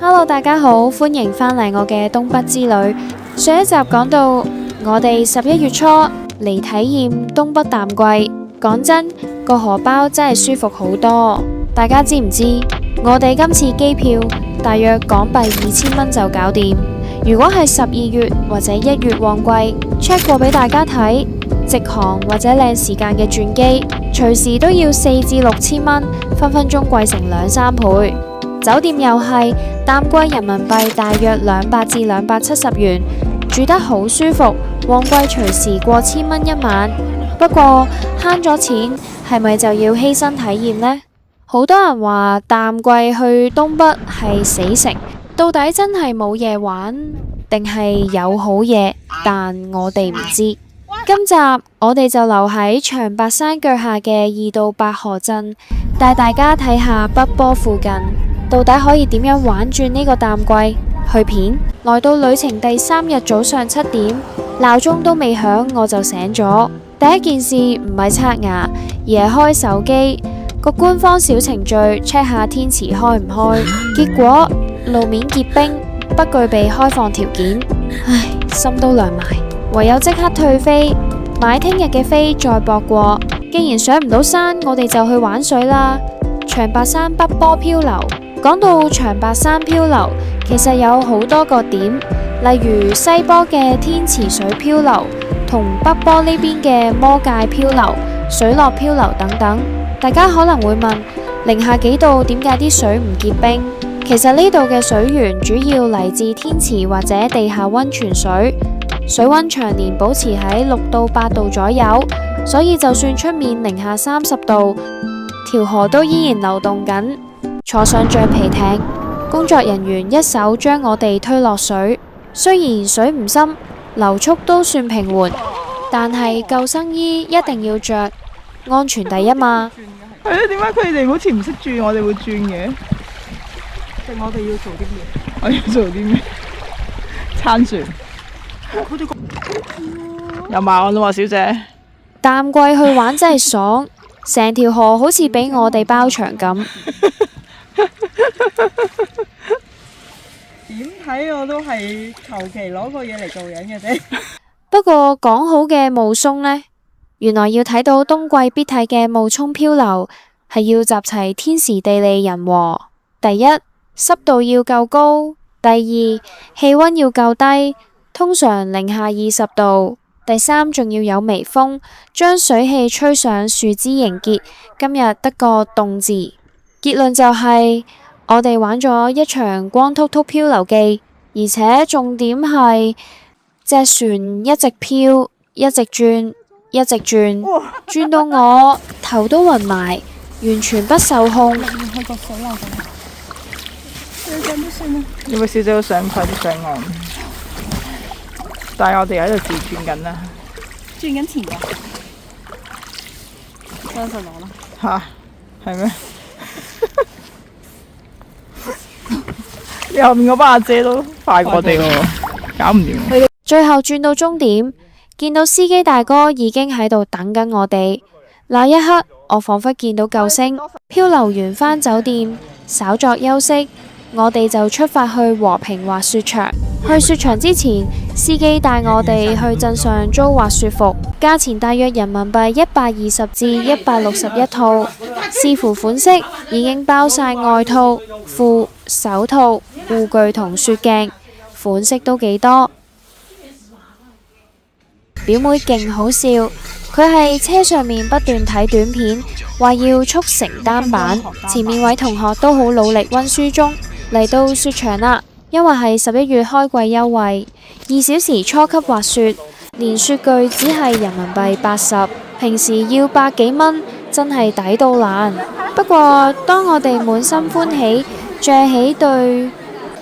Hello， 大家好，歡迎返嚟我嘅東北之旅。上一集講到我哋11月初嚟體驗東北淡季，講真個荷包真係舒服好多。大家知唔知我哋今次機票大約港幣2000蚊就搞掂。如果係12月或者1月旺季 check 過俾大家睇，直航或者靚時間嘅轉機，隨時都要4至6千蚊，分分鐘貴成2-3倍。酒店又係淡季人民幣大約200至270元，住得好舒服。旺季隨時過1000蚊一晚。不過慳咗錢，係咪就要犧牲體驗呢？好多人話淡季去東北係死城，到底真係冇嘢玩，定係有好嘢？但我哋唔知。今集我哋就留喺長白山腳下嘅2到8河鎮，帶大家睇下北坡附近到底可以點樣玩轉呢個淡季。去片來到旅程第3日早上7點，鬧鐘都未響我就醒咗。第一件事唔係刷牙，而係開手機個官方小程序 check 下天池開唔開，結果路面結冰，不具備開放條件。唉，心都涼埋，唯有即刻退飛，買聽日嘅飛再駁過。既然上唔到山，我哋就去玩水啦。長白山北坡漂流，講到長白山漂流，其實有好多個點，例如西坡嘅天池水漂流，同北坡呢邊嘅魔界漂流、水落漂流等等。大家可能會問，零下幾度點解啲水唔結冰？其實呢度嘅水源主要嚟自天池或者地下溫泉水，水溫長年保持喺6到8度左右，所以就算出面零下30度，條河都依然流動緊。坐上橡皮艇，工作人員一手將我哋推落水，雖然水唔深，流速都算平緩，但係救生衣一定要着，安全第一嘛。係啊，點解佢哋好似唔識轉，我哋會轉嘅？定我哋要做啲咩？我要做啲咩？撐船。有馬鞍啦，小姐。淡季去玩真係爽，成條河好似俾我哋包場咁。點睇我都係求其攞個嘢嚟做樣嘅啫。不過講好嘅霧凇呢？原來要睇到冬季必睇嘅冒沖漂流，係要集齊天時地利人和。第一，濕度要夠高；第二，氣溫要夠低，通常零下20度；第三，仲要有微風，將水氣吹上樹枝凝結。今日得個凍字。結論就係，我哋玩咗一場光禿禿漂流記，而且重點係隻船一直漂，一直轉，一直轉，轉到我頭都暈埋，完全不受控。呢位小姐都想快啲上岸，但係我哋喺度自轉緊啦。轉緊前㗎，相信我啦。吓，係咩？你後面嗰班阿姐都快過我哋喎，搞唔掂。最後轉到終點，見到司機大哥已經喺度等緊我哋。那一刻，我仿佛見到救星。漂流完返酒店，稍作休息，我哋就出發去和平滑雪場。去雪場之前，司機帶我哋去鎮上租滑雪服，價錢大約人民幣120至160一套，視乎款式已經包晒外套、褲、手套、護具同雪鏡，款式都幾多。表妹勁好笑，佢係車上面不斷睇短片，話要速成單板。前面位同學都好努力溫書中。嚟到雪場啦，因為係11月開季優惠，2小時初級滑雪，連雪具只係人民幣80，平時要100幾蚊，真係抵到爛。不過當我哋滿心歡喜着起對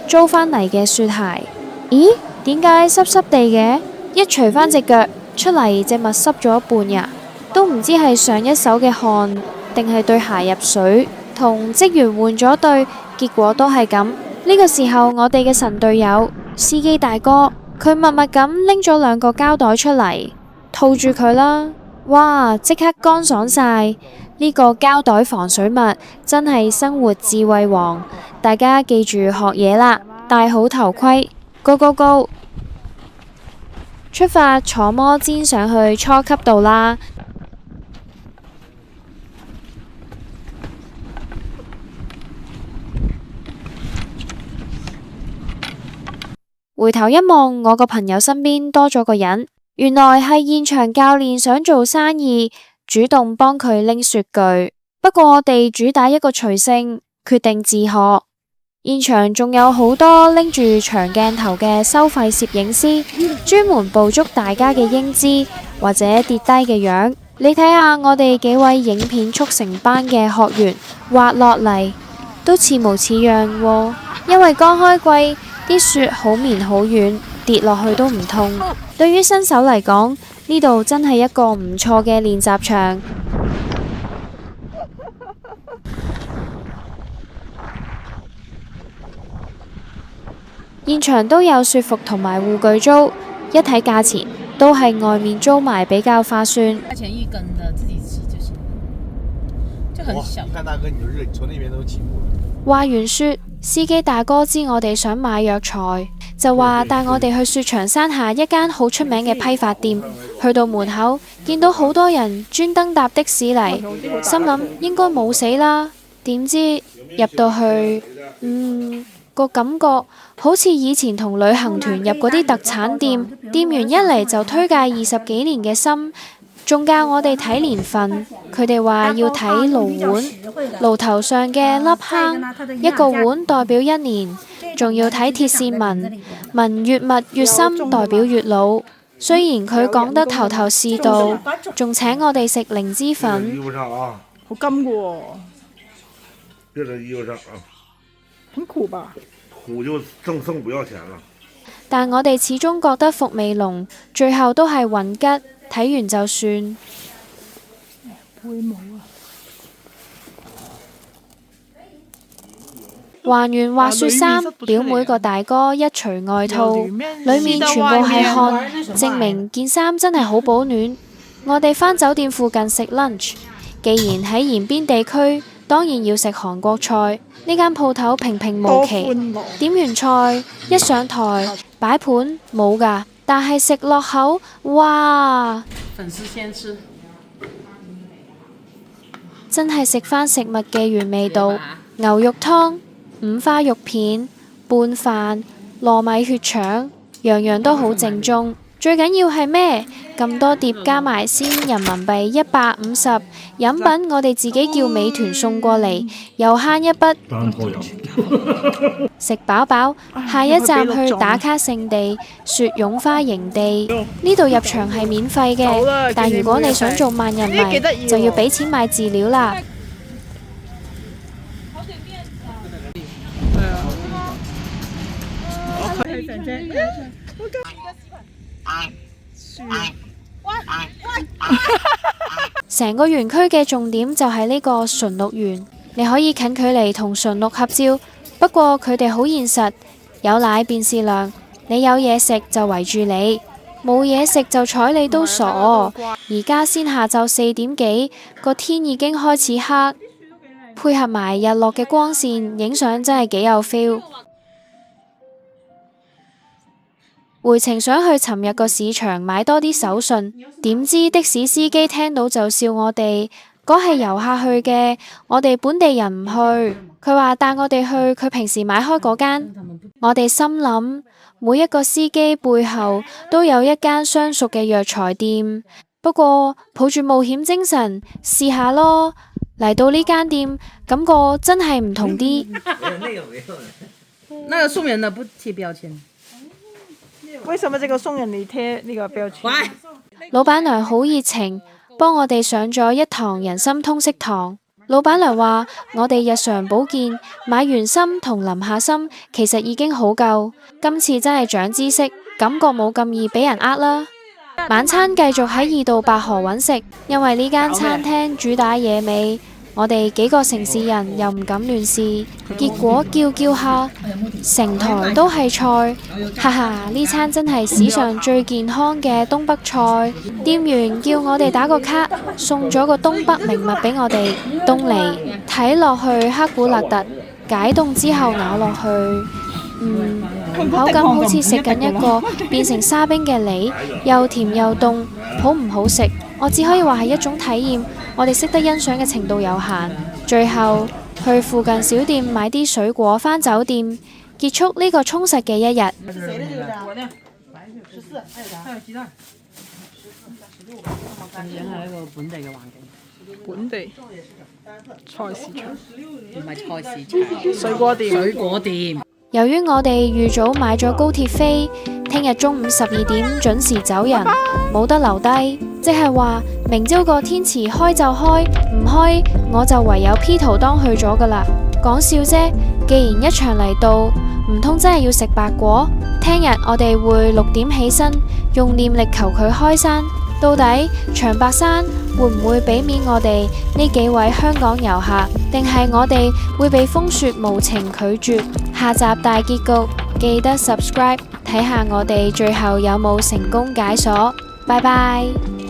租返嚟嘅雪鞋，咦？點解濕濕地嘅？一除返隻腳出嚟，隻襪濕咗一半呀，都唔知係上一手嘅汗定係對鞋入水，同職員換咗對，結果都係咁。呢個時候我哋嘅神隊友司機大哥，佢默默咁拎咗2個膠袋出嚟套住佢啦。哇！即刻乾爽晒，呢個膠袋防水襪真係生活智慧王，大家記住學嘢啦，戴好頭盔，Go Go Go！出發坐摩氈上去初級道啦。回頭一望，我個朋友身邊多咗個人，原來係現場教練想做生意，主動幫佢拎雪具。不過我哋主打一個隨性，決定自學。現場仲有好多拎住長鏡頭嘅收費攝影師，專門捕捉大家嘅英姿或者跌低嘅樣。你睇下我哋幾位影片速成班嘅學員滑落嚟，都似模似樣喎，因為剛開季。啲雪好綿好軟，跌落去都唔痛。對於新手嚟講，呢度真係一個唔錯嘅練習場。現場都有雪服同埋護具租，一睇價錢都係外面租埋比較划算。塊錢一根的，自己騎就行，就很小。你看大哥，你就熱，從那邊都起霧了。話完雪，司機大哥知我哋想買藥材，就話帶我哋去雪場山下一間好出名嘅批發店。去到門口，見到好多人專登搭的士嚟，心諗應該冇死啦。點知入到去，個感覺好似以前同旅行團入嗰啲特產店，店員一嚟就推介20幾年嘅參，仲教我哋睇年份。佢哋話要睇爐碗，爐頭上嘅粒坑，一個碗代表1年，仲要睇鐵線紋，紋越密越深，代表越老。雖然佢講得頭頭是道，仲請我哋食靈芝粉。好金嘅喎，別在衣服上啊，很苦吧？苦就剩不要錢了。但我哋始終覺得伏味濃，最後都係混吉，睇完就算。杯帽啊！還完滑雪衫，表妹個大哥一除外套，裏面全部係汗，證明件衫真係好保暖。我哋返酒店附近食 lunch， 既然喺延邊地區，當然要食韓國菜。呢間鋪頭平平無奇，點完菜一上台擺盤冇㗎，但係食落口，哇！粉絲先吃，真係食返食物嘅原味道，牛肉湯、五花肉片、拌飯、糯米血腸，樣樣都好正宗。最緊要係咩？咁多碟加埋先人民幣150，飲品我哋自己叫美團送過嚟，又慳一筆。食飽飽，下一站去打卡勝地雪絨花營地，呢度入場係免費嘅，但如果你想做萬人迷，就要俾錢買飼料啦。成個園區嘅重點就係呢個馴鹿園，你可以近距離同馴鹿合照，不過佢哋好現實，有奶便是娘，你有嘢食就圍住你，冇嘢食就睬你都傻。而家先下晝4點幾，個天已經開始黑，配合埋日落嘅光線，影相真係幾有 feel。回程想去尋日個市場買多啲手信，點知的士司機聽到就笑我哋，嗰係遊客去嘅，我哋本地人唔去。佢話帶我哋去佢平時買開嗰間。我哋心諗，每一個司機背後都有一間相熟嘅藥材店，不過抱住冒險精神試下咯。嚟到呢間店，感覺真係唔同啲。那個送人的不貼標籤。為什麼這個送人你貼呢個標籤？老闆娘好熱情，幫我哋上咗一堂人參通識堂。老闆娘話：我哋日常保健買完參同淋下參，其實已經好夠。今次真係長知識，感覺冇咁易俾人呃啦。晚餐繼續喺2道8河揾食，因為呢間餐廳主打野味，我哋幾個城市人又唔敢亂試，結果叫下，成台都係菜，哈哈！呢餐真係史上最健康嘅東北菜。店員叫我哋打個卡，送咗個東北名物俾我哋，凍梨，睇落去黑古勒特，解凍之後咬落去，口感好似食緊一個變成沙冰嘅梨，又甜又凍，好唔好食？我只可以話係一種體驗，我哋識得欣賞嘅程度有限。最後去附近小店買啲水果，返酒店，結束呢個充實嘅一日。係一個本地嘅環境，本地菜市場，唔係菜市場，水果店。水果店。由於我哋預早買咗高鐵飛，聽日中午12點準時走人，冇得留低，即係話明朝個天池開就開，唔開我就唯有 P 圖當去咗噶啦。講笑啫，既然一場嚟到，唔通真係要食白果？聽日我哋會6點起身，用念力求佢開山。到底長白山會唔會俾面我哋呢幾位香港遊客，定係我哋會被風雪無情拒絕？下集大結局，記得 subscribe 睇下我哋最後有冇成功解鎖。拜拜。